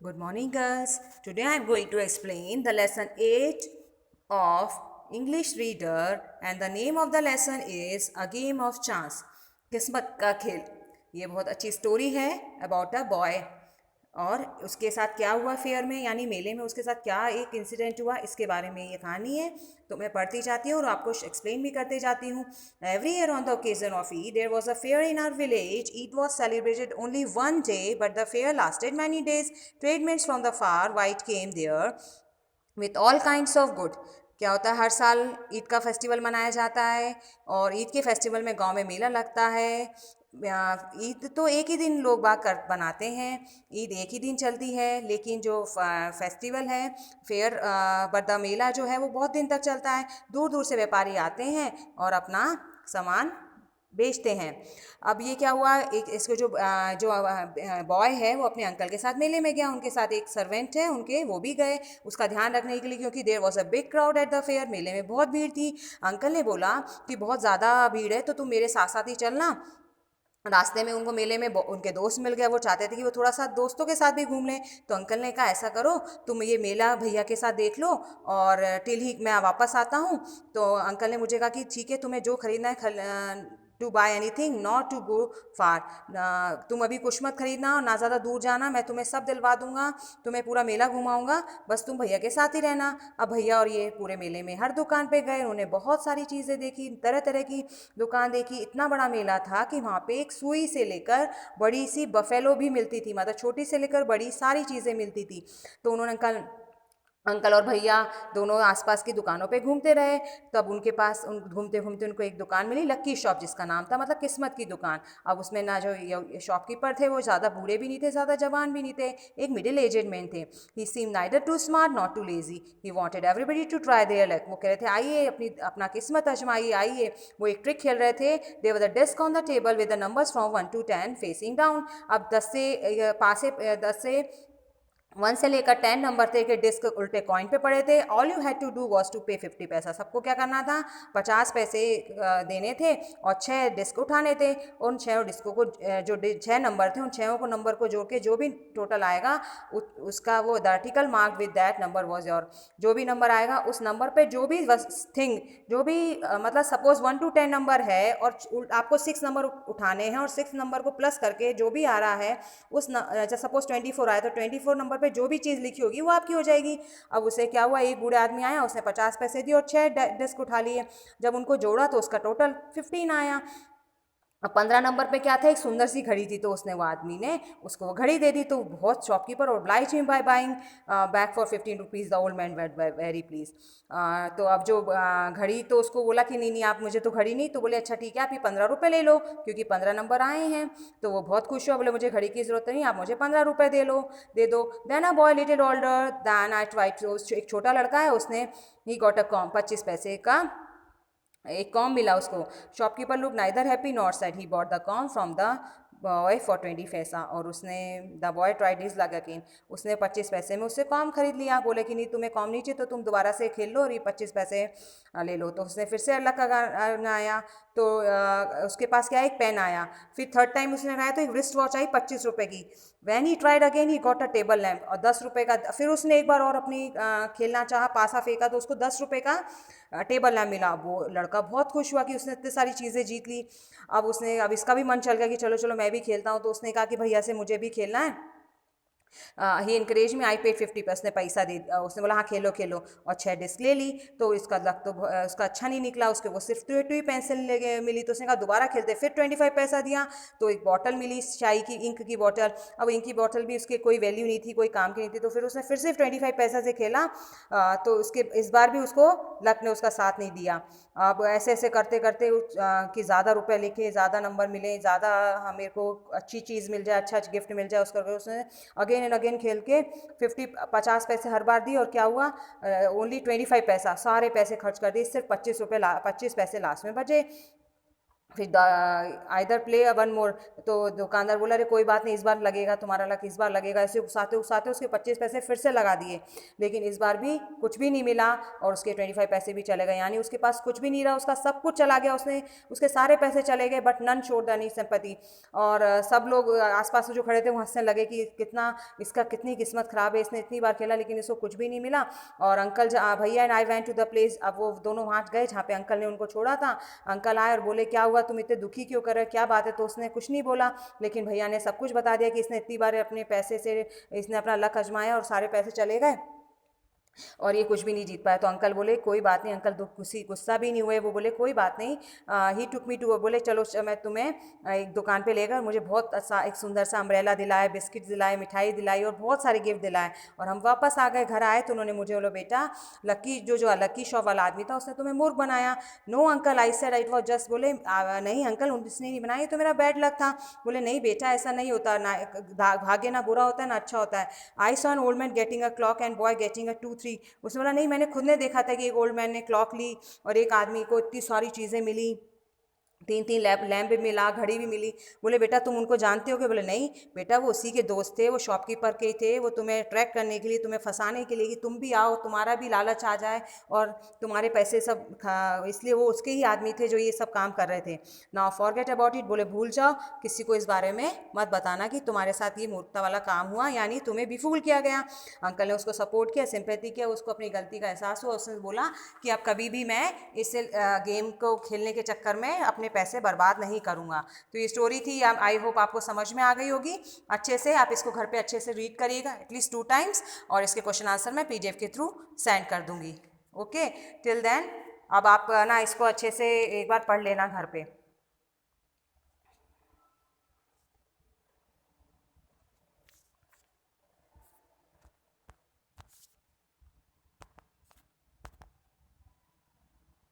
Good morning, girls. Today I am going to explain the lesson 8 of English Reader, and the name of the lesson is A Game of Chance. किस्मत का खेल. ये बहुत अच्छी story है about a boy. और उसके साथ क्या हुआ फेयर में यानी मेले में, उसके साथ क्या एक इंसिडेंट हुआ, इसके बारे में ये कहानी है. तो मैं पढ़ती जाती हूँ और आपको एक्सप्लेन भी करते जाती हूँ. Every year on the occasion of Eid there was a fair in our village. Eid was celebrated only one day but the fair lasted many days. Tradesmen from the far white came there with all kinds of good. क्या होता है, हर साल ईद का festival मनाया जाता है और ईद के फेस्टिवल में गांव में मेला लगता है. ईद तो एक ही दिन लोग बाग कर बनाते हैं. ईद एक ही दिन चलती है, लेकिन जो फेस्टिवल है फेयर बड़ा मेला जो है वो बहुत दिन तक चलता है. दूर दूर से व्यापारी आते हैं और अपना सामान बेचते हैं. अब ये क्या हुआ, एक इसको जो बॉय है वो अपने अंकल के साथ मेले में गया. उनके साथ एक सर्वेंट है उनके, वो भी गए उसका ध्यान रखने के लिए, क्योंकि there was a big crowd at the fair. मेले में बहुत भीड़ थी. अंकल ने बोला कि बहुत ज़्यादा भीड़ है तो तुम मेरे साथ साथ ही चलना. रास्ते में उनको मेले में उनके दोस्त मिल गए. वो चाहते थे कि वो थोड़ा सा दोस्तों के साथ भी घूम लें. तो अंकल ने कहा ऐसा करो, तुम ये मेला भैया के साथ देख लो और टिल ही मैं वापस आता हूँ. तो अंकल ने मुझे कहा कि ठीक है, तुम्हें जो खरीदना है to buy anything, not to go far. तुम अभी कुछ मत खरीदना और ना ज़्यादा दूर जाना, मैं तुम्हें सब दिलवा दूंगा, तुम्हें पूरा मेला घुमाऊंगा, बस तुम भैया के साथ ही रहना. अब भैया और ये पूरे मेले में हर दुकान पे गए. उन्होंने बहुत सारी चीज़ें देखी, तरह तरह की दुकान देखी. इतना बड़ा मेला था कि वहाँ पे एक सुई से लेकर बड़ी सी बफेलो भी मिलती थी, मतलब छोटी से लेकर बड़ी सारी चीज़ें मिलती थी. तो उन्होंने कल अंकल और भैया दोनों आसपास की दुकानों पे घूमते रहे. तब उनके पास उन घूमते घूमते उनको एक दुकान मिली, लक्की शॉप जिसका नाम था, मतलब किस्मत की दुकान. अब उसमें ना जो शॉपकीपर थे वो ज़्यादा बूढ़े भी नहीं थे, ज़्यादा जवान भी नहीं थे, एक मिडिल एजेड मैन थे. He seem neither too smart not too lazy. He wanted everybody to try their luck. वो कह रहे थे आइए अपना किस्मत आजमाइए, आइए. वो एक ट्रिक खेल रहे थे. They were the desk on the table with the numbers from 1 to 10 facing down. अब 10 से 1 से लेकर 10 नंबर थे कि डिस्क उल्टे कॉइन पे पड़े थे. All you had to do was to pay 50 पैसा. सबको क्या करना था, 50 पैसे देने थे और 6 डिस्क उठाने थे. उन 6 डिस्कों को जो 6 नंबर थे उन 6 को नंबर को जोड़ के जो भी टोटल आएगा उसका वो the article mark with that number was your. जो भी नंबर आएगा उस नंबर पे जो भी थिंग, जो भी मतलब सपोज 1 to 10 नंबर है और आपको 6 नंबर उठाने हैं और 6 नंबर को प्लस करके जो भी आ रहा है उस सपोज 24 आए तो 24 नंबर पे जो भी चीज़ लिखी होगी वो आपकी हो जाएगी. अब उसे क्या हुआ, एक बूढ़े आदमी आया, उसने 50 पैसे दिए और 6 डिस्क उठा लिए. जब उनको जोड़ा तो उसका टोटल 15 आया. अब 15 नंबर पे क्या था, एक सुंदर सी घड़ी थी. तो उसने वो आदमी ने उसको वो घड़ी दे दी. तो बहुत shopkeeper obliged him by buying back for 15 rupees. The old man very please. तो अब जो घड़ी, तो उसको बोला कि नहीं नहीं आप, मुझे तो घड़ी नहीं. तो बोले अच्छा ठीक है, आप ये 15 रुपये ले लो क्योंकि 15 नंबर आए हैं. तो वो बहुत खुश हुआ, बोले मुझे घड़ी की ज़रूरत नहीं, आप मुझे 15 रुपये दे दो. Then a boy little older than I tried. एक छोटा लड़का है, उसने ही गॉट अ कॉम 25 पैसे का एक कॉम मिला उसको. Shopkeeper look neither happy not sad. He bought the com from the boy for 20 पैसा. और उसने the boy tried his luck again. उसने 25 पैसे में उससे कॉम खरीद लिया. बोले कि नहीं तुम्हें कॉम नहीं चाहिए तो तुम दोबारा से खेल लो और ये 25 पैसे ले लो. तो उसने फिर से लक आया. तो उसके पास क्या, एक पेन आया. फिर थर्ड टाइम उसने लगाया तो एक रिस्ट वॉच आई 25 रुपये की. When he tried again he got a table lamp और 10 रुपये का. फिर उसने एक बार और अपनी खेलना चाहा, पासा फेंका तो उसको 10 रुपये का टेबल लैम्प मिला. वो लड़का बहुत खुश हुआ कि उसने इतनी सारी चीज़ें जीत ली. अब इसका भी मन चल गया कि चलो चलो मैं भी खेलता हूँ. तो उसने कहा कि भैया से मुझे भी खेलना है. ही इनकरेज में. आई पेड 50 पैसे. उसने पैसा दे उसने बोला हाँ खेलो खेलो. और 6 डिस्क ले ली. तो इसका लक तो उसका अच्छा नहीं निकला. उसके वो सिर्फ टू ही पेंसिल मिली. तो उसने कहा दोबारा खेलते. फिर 25 पैसा दिया तो एक बॉटल मिली चाय की, इंक की बॉटल. अब इंक की बॉटल भी उसके कोई वैल्यू नहीं थी, कोई काम की नहीं थी. तो फिर उसने फिर सिर्फ 25 पैसा से खेला. तो उसके इस बार भी उसको लक ने उसका साथ नहीं दिया. अब ऐसे ऐसे करते करते कि ज़्यादा रुपए लिखे, ज़्यादा नंबर मिले, ज़्यादा मेरे को अच्छी चीज़ मिल जाए, अच्छा गिफ्ट मिल जाए, उसका उसने अगेन एंड अगेन खेल के 50 पैसे हर बार दी. और क्या हुआ, ओनली 25 पैसा, सारे पैसे खर्च कर दिए, सिर्फ 25 पैसे लास्ट में बचे. फिर आइदर प्ले वन मोर। तो दुकानदार बोला, अरे कोई बात नहीं, इस बार लगेगा तुम्हारा लक, इस बार लगेगा। ऐसे उकसाते उकसाते उसके 25 पैसे फिर से लगा दिए, लेकिन इस बार भी कुछ भी नहीं मिला और उसके 25 पैसे भी चले गए। यानी उसके पास कुछ भी नहीं रहा, उसका सब कुछ चला गया, उसने उसके सारे पैसे चले गए, but none showed any sympathy. और सब लोग आसपास जो खड़े थे वो हंसने लगे कि कितना इसका कितनी किस्मत ख़राब है, इसने इतनी बार खेला लेकिन इसको कुछ भी नहीं मिला। और अंकल भैया and I went to the place, अब वो दोनों वहाँ गए जहाँ पे अंकल ने उनको छोड़ा था। अंकल आए और बोले, क्या हुआ, तुम इतने दुखी क्यों कर रहे हो, क्या बात है। तो उसने कुछ नहीं बोला, लेकिन भैया ने सब कुछ बता दिया कि इसने इतनी बार अपने पैसे से इसने अपना लक आजमाया और सारे पैसे चले गए और ये कुछ भी नहीं जीत पाया। तो अंकल बोले, कोई बात नहीं अंकल, गुस्सा भी नहीं हुए। वो बोले, कोई बात नहीं। ही टुक मी टू, बोले चलो मैं तुम्हें एक दुकान पे लेकर, मुझे बहुत अच्छा एक सुंदर सा अम्ब्रेला दिलाए, बिस्किट दिलाए, मिठाई दिलाई और बहुत सारे गिफ्ट दिलाए। और हम वापस आ गए, घर आए तो उन्होंने मुझे बोला, बेटा लकी जो लकी शॉप वाला आदमी था उसने तुम्हें मूर्ख बनाया। No uncle, I said it was just, बोले नहीं अंकल उसने नहीं बनाया, ये तो मेरा बैड लक था। बोले नहीं बेटा, ऐसा नहीं होता ना, भाग्य ना बुरा होता है ना अच्छा होता है। I saw an old man getting a clock and boy getting a 2-3। उसने बोला, नहीं मैंने खुद ने देखा था कि एक ओल्ड मैन ने क्लॉक ली और एक आदमी को इतनी सारी चीज़ें मिली, 3-3 लैम्प भी मिला, घड़ी भी मिली। बोले बेटा तुम उनको जानते हो क्या। बोले नहीं बेटा, वो उसी के दोस्त थे, वो शॉपकीपर के थे, वो तुम्हें अट्रैक्ट करने के लिए, तुम्हें फंसाने के लिए कि तुम भी आओ, तुम्हारा भी लालच आ जाए और तुम्हारे पैसे सब इसलिए वो उसके ही आदमी थे जो ये सब काम कर रहे थे। नाउ फॉरगेट अबाउट इट, बोले भूल जाओ, किसी को इस बारे में मत बताना कि तुम्हारे साथ ये मूर्खता वाला काम हुआ, यानी तुम्हें भी फूल किया गया। अंकल ने उसको सपोर्ट किया, सिंपैथी किया, उसको अपनी गलती का एहसास हुआ। उसने बोला कि अब कभी भी मैं इस गेम को खेलने के चक्कर में अपने पैसे बर्बाद नहीं करूँगा। तो ये स्टोरी थी, आई होप आपको समझ में आ गई होगी अच्छे से। आप इसको घर पे अच्छे से रीड करिएगा एटलीस्ट 2 टाइम्स, और इसके क्वेश्चन आंसर मैं PDF के थ्रू सेंड कर दूँगी। ओके, टिल देन अब आप ना इसको अच्छे से एक बार पढ़ लेना घर पे।